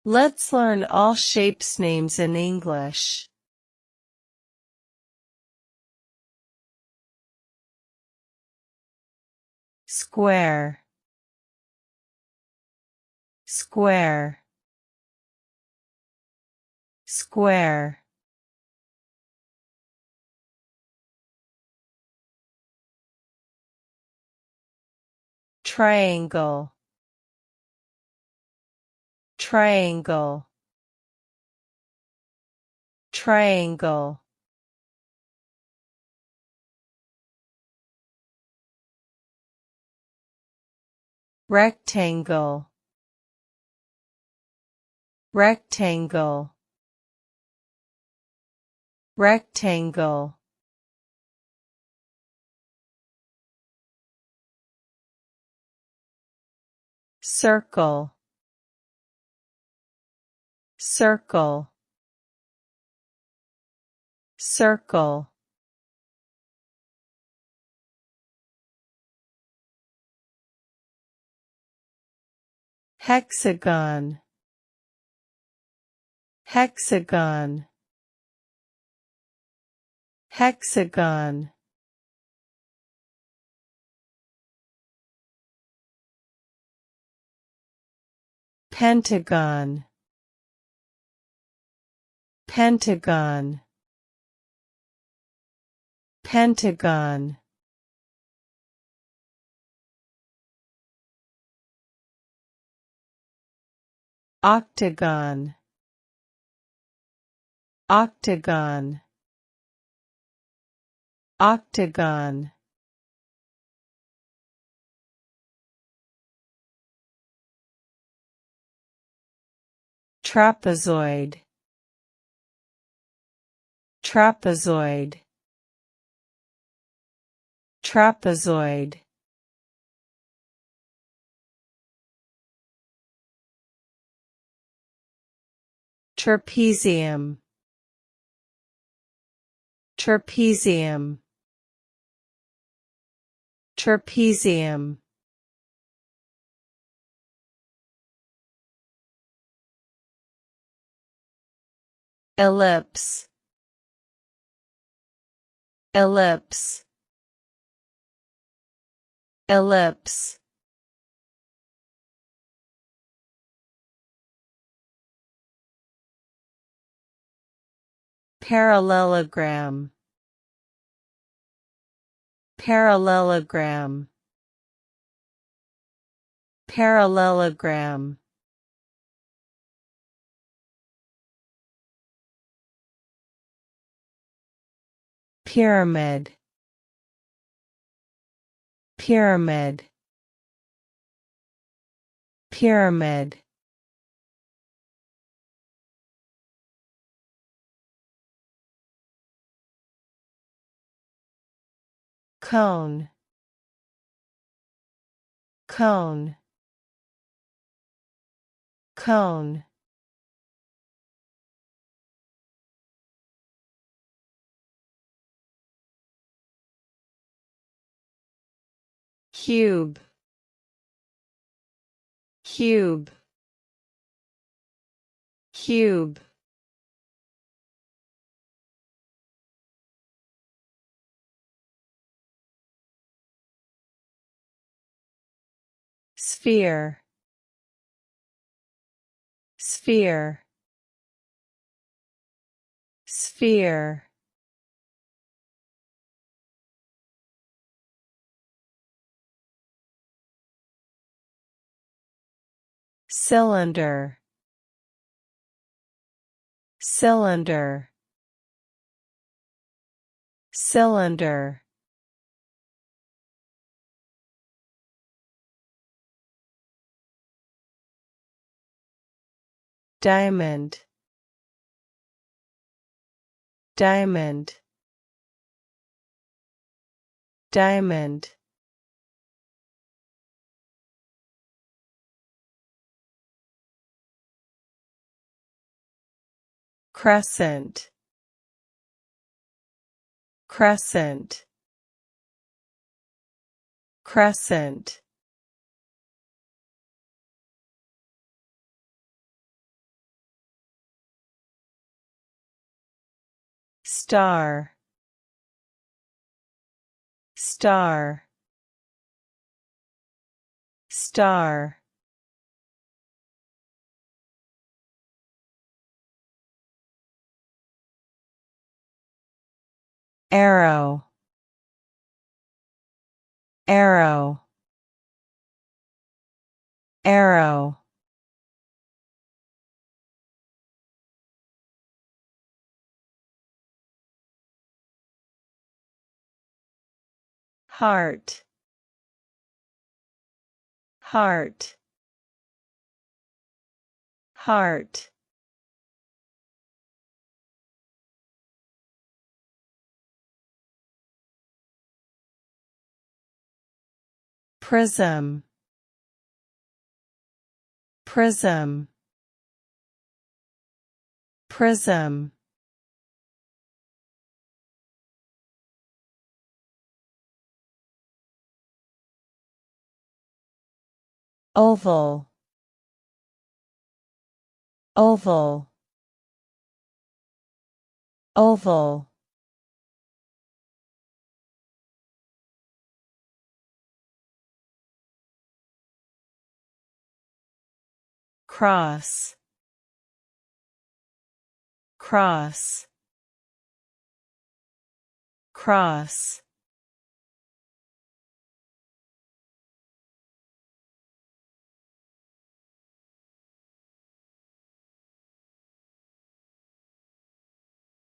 Let's learn all shapes names in English. Square, square, square. Triangle, triangle, triangle. Rectangle, rectangle, rectangle. Circle, circle, circle. Hexagon, hexagon, hexagon. Pentagon, pentagon, pentagon. Octagon, octagon, octagon. Trapezoid, trapezoid, trapezoid. Trapezium, trapezium, trapezium. Ellipse, ellipse, ellipse. Parallelogram, parallelogram, parallelogram. Pyramid, pyramid, pyramid. Cone, cone, cone. Cube, cube, cube. Sphere, sphere, sphere. Cylinder, cylinder, cylinder. Diamond, diamond, diamond. Crescent, crescent, crescent. Star. Star. Star. Arrow. Arrow. Arrow. Heart. Heart. Heart. Prism. Prism. Prism. Oval. Oval. Oval. Cross. Cross. Cross.